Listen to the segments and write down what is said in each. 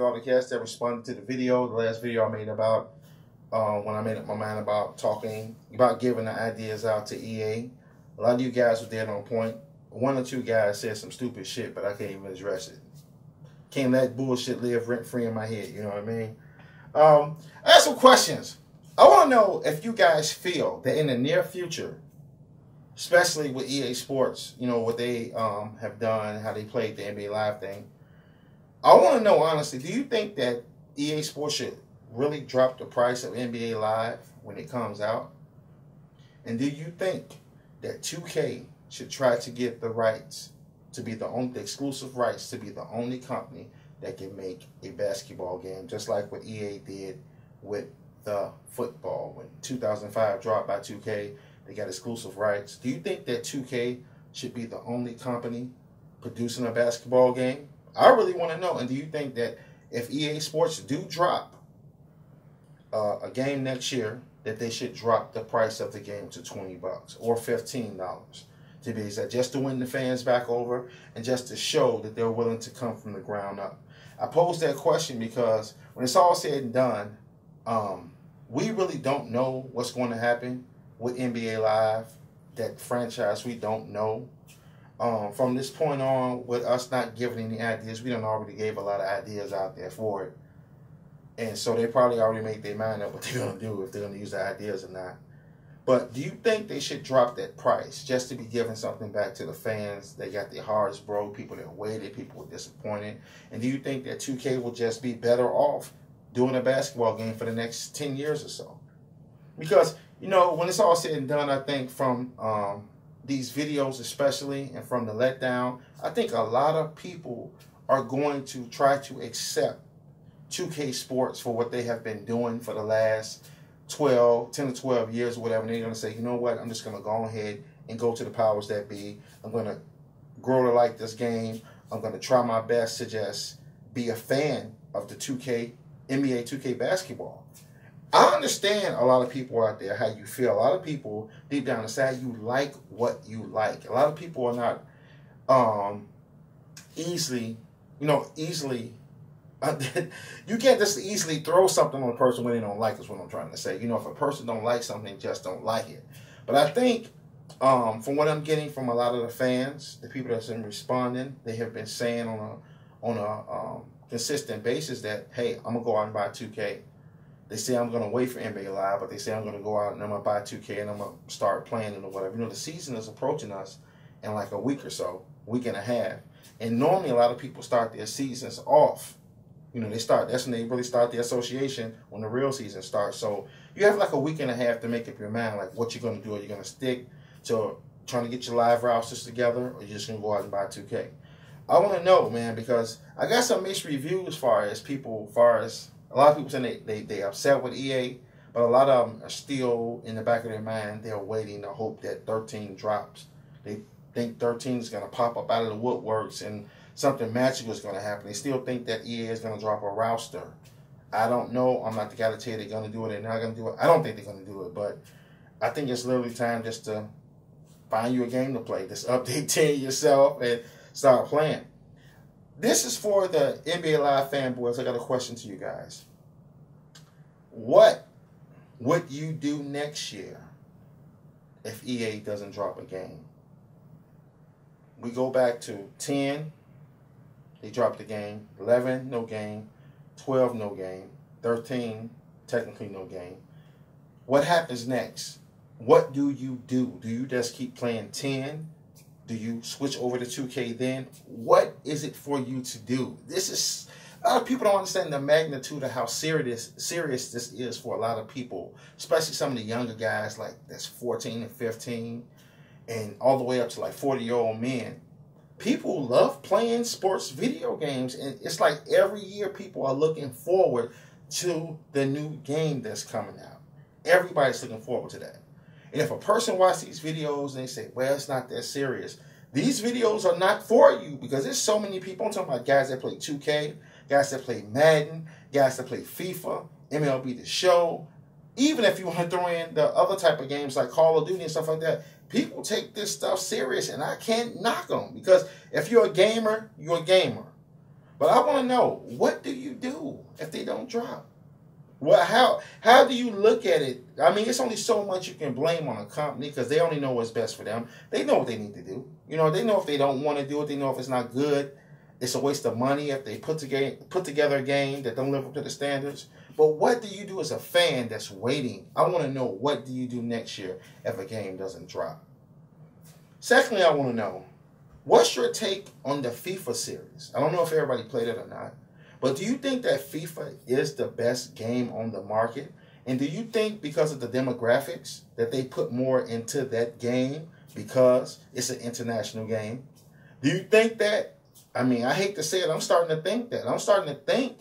all the cats that responded to the video, the last video I made about when I made up my mind about talking about giving the ideas out to EA. A lot of you guys were dead on point. One or two guys said some stupid shit, but I can't even address it. Can't let bullshit live rent free in my head. You know what I mean? I have some questions. I want to know if you guys feel that in the near future, especially with EA Sports, you know, what they have done, how they played the NBA Live thing. I want to know, honestly, do you think that EA Sports should really drop the price of NBA Live when it comes out? And do you think that 2K should try to get the rights to be the exclusive rights to be the only company that can make a basketball game, just like what EA did with the football when 2005 dropped by 2K? They got exclusive rights. Do you think that 2K should be the only company producing a basketball game? I really want to know. And do you think that if EA Sports do drop a game next year, that they should drop the price of the game to $20 or $15 to be exact, just to win the fans back over and just to show that they're willing to come from the ground up? I posed that question because when it's all said and done, we really don't know what's going to happen with NBA Live, that franchise. We don't know. From this point on, with us not giving any ideas, we done already gave a lot of ideas out there for it. And so they probably already made their mind up what they're going to do, if they're going to use the ideas or not. But do you think they should drop that price just to be giving something back to the fans? They got their hearts broke, people that waited, people were disappointed. And do you think that 2K will just be better off doing a basketball game for the next 10 years or so? Because, you know, when it's all said and done, I think from these videos especially, and from the letdown, I think a lot of people are going to try to accept 2K Sports for what they have been doing for the last 10 to 12 years or whatever. And they're going to say, you know what, I'm just going to go ahead and go to the powers that be. I'm going to grow to like this game. I'm going to try my best to just be a fan of the NBA 2K basketball. I understand a lot of people out there how you feel. A lot of people deep down inside, you like what you like. A lot of people are not easily. You can't just easily throw something on a person when they don't like. Is what I'm trying to say. You know, if a person don't like something, just don't like it. But I think from what I'm getting from a lot of the fans, the people that's been responding, they have been saying on a consistent basis that, hey, I'm gonna go out and buy 2K. They say I'm going to wait for NBA Live, but they say I'm going to go out and I'm going to buy 2K and I'm going to start playing it or whatever. You know, the season is approaching us in like a week or so, week and a half. And normally a lot of people start their seasons off. You know, that's when they really start the association, when the real season starts. So you have like a week and a half to make up your mind, like what you're going to do. Are you going to stick to trying to get your live rosters together, or you're just going to go out and buy 2K? I want to know, man, because I got some mixed reviews as far as a lot of people saying they upset with EA, but a lot of them are still in the back of their mind. They're waiting to hope that 13 drops. They think 13 is going to pop up out of the woodworks and something magical is going to happen. They still think that EA is going to drop a roster. I don't know. I'm not the guy to tell you they're going to do it. They're not going to do it. I don't think they're going to do it, but I think it's literally time just to find you a game to play. Just update 10 yourself and start playing. This is for the NBA Live fanboys. I got a question to you guys. What would you do next year if EA doesn't drop a game? We go back to 10, they dropped the game. 11, no game. 12, no game. 13, technically no game. What happens next? What do you do? Do you just keep playing 10? Do you switch over to 2K then? What is it for you to do? This is, a lot of people don't understand the magnitude of how serious this is for a lot of people, especially some of the younger guys like that's 14 and 15 and all the way up to like 40-year-old men. People love playing sports video games, and it's like every year people are looking forward to the new game that's coming out. Everybody's looking forward to that. And if a person watches these videos and they say, well, it's not that serious, these videos are not for you, because there's so many people. I'm talking about guys that play 2K, guys that play Madden, guys that play FIFA, MLB The Show. Even if you want to throw in the other type of games like Call of Duty and stuff like that, people take this stuff serious, and I can't knock them. Because if you're a gamer, you're a gamer. But I want to know, what do you do if they don't drop? Well, how do you look at it? I mean, it's only so much you can blame on a company because they only know what's best for them. They know what they need to do. You know, they know if they don't want to do it. They know if it's not good. It's a waste of money if they put together a game that don't live up to the standards. But what do you do as a fan that's waiting? I want to know, what do you do next year if a game doesn't drop? Secondly, I want to know, what's your take on the FIFA series? I don't know if everybody played it or not. But do you think that FIFA is the best game on the market? And do you think because of the demographics that they put more into that game because it's an international game? Do you think that? I mean, I hate to say it, I'm starting to think that. I'm starting to think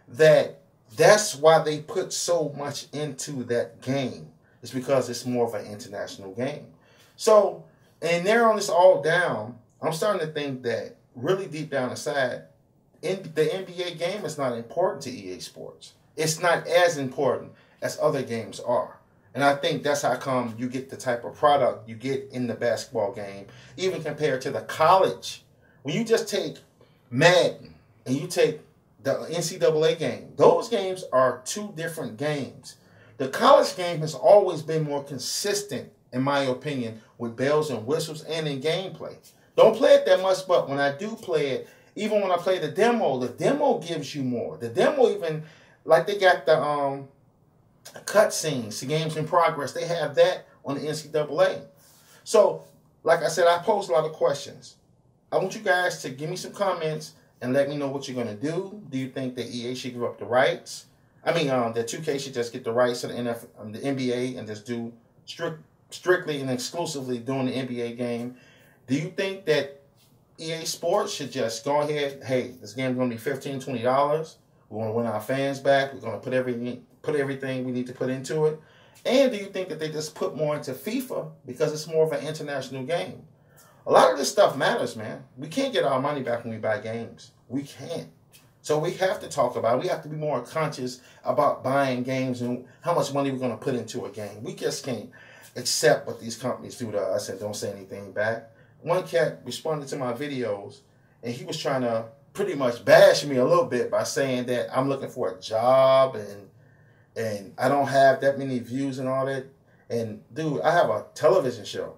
that that's why they put so much into that game. It's because it's more of an international game. So, and narrowing this all down, I'm starting to think that really deep down inside, the NBA game is not important to EA Sports. It's not as important as other games are. And I think that's how come you get the type of product you get in the basketball game, even compared to the college. When you just take Madden and you take the NCAA game, those games are two different games. The college game has always been more consistent, in my opinion, with bells and whistles and in gameplay. Don't play it that much, but when I do play it, even when I play the demo gives you more. The demo even, like they got the cutscenes, the games in progress, they have that on the NCAA. So, like I said, I posed a lot of questions. I want you guys to give me some comments and let me know what you're going to do. Do you think that EA should give up the rights? I mean, that 2K should just get the rights to the NBA and just do strictly and exclusively doing the NBA game? Do you think that EA Sports should just go ahead, hey, this game's going to be $15, $20. We want to win our fans back. We're going to put everything we need to put into it. And do you think that they just put more into FIFA because it's more of an international game? A lot of this stuff matters, man. We can't get our money back when we buy games. We can't. So we have to talk about it. We have to be more conscious about buying games and how much money we're going to put into a game. We just can't accept what these companies do to us and don't say anything back. One cat responded to my videos, and he was trying to pretty much bash me a little bit by saying that I'm looking for a job and I don't have that many views and all that. And, dude, I have a television show.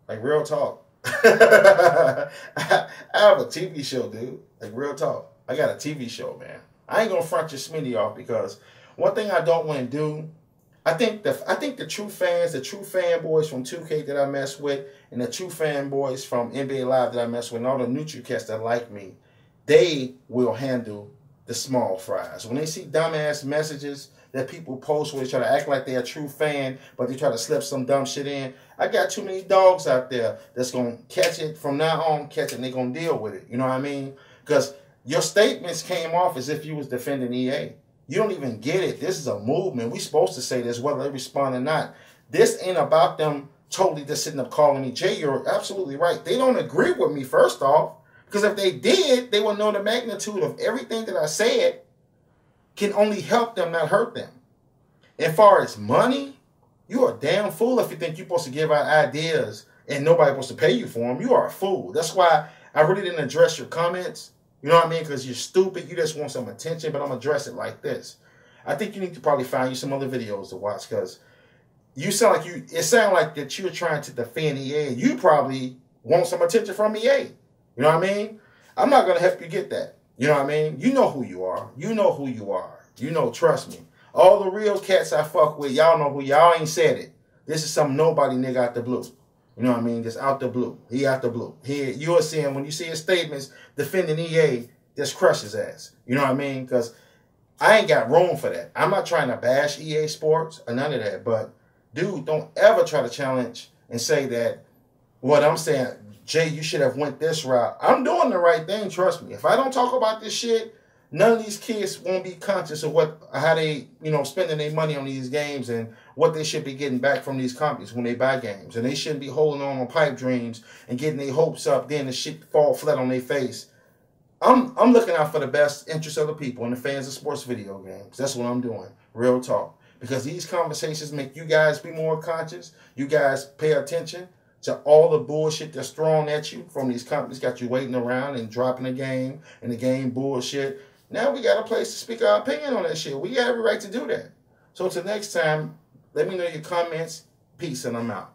Like, real talk. I have a TV show, dude. Like, real talk. I got a TV show, man. I ain't gonna front your Smitty off because one thing I don't want to do, I think the true fans, the true fanboys from 2K that I mess with, and the true fanboys from NBA Live that I mess with, and all the neutral cats that like me, they will handle the small fries. When they see dumbass messages that people post where they try to act like they're a true fan, but they try to slip some dumb shit in, I got too many dogs out there that's going to catch it from now on, catch it, and they're going to deal with it. You know what I mean? Because your statements came off as if you was defending EA. You don't even get it. This is a movement. We supposed to say this whether they respond or not. This ain't about them totally just sitting up calling me, Jay, you're absolutely right. They don't agree with me, first off, because if they did, they would know the magnitude of everything that I said can only help them, not hurt them. As far as money, you are a damn fool if you think you're supposed to give out ideas and nobody's supposed to pay you for them. You are a fool. That's why I really didn't address your comments. You know what I mean? Because you're stupid. You just want some attention, but I'm going to address it like this. I think you need to probably find you some other videos to watch because it sounds like that you're trying to defend EA. You probably want some attention from EA. You know what I mean? I'm not going to help you get that. You know what I mean? You know who you are. You know who you are. You know, trust me. All the real cats I fuck with, y'all know who. Y'all ain't said it. This is some nobody nigga out the blue. You know what I mean? Just out the blue. He out the blue. You'll see him when you see his statements defending EA, just crush his ass. You know what I mean? Because I ain't got room for that. I'm not trying to bash EA Sports or none of that. But, dude, don't ever try to challenge and say that what I'm saying, Jay, you should have went this route. I'm doing the right thing, trust me. If I don't talk about this shit, none of these kids won't be conscious of how they, spending their money on these games and what they should be getting back from these companies when they buy games. And they shouldn't be holding on pipe dreams and getting their hopes up, then the shit fall flat on their face. I'm looking out for the best interest of the people and the fans of sports video games. That's what I'm doing. Real talk. Because these conversations make you guys be more conscious. You guys pay attention. to all the bullshit that's thrown at you from these companies, got you waiting around and dropping the game and the game bullshit. Now we got a place to speak our opinion on that shit. We got every right to do that. So till next time, let me know your comments. Peace, and I'm out.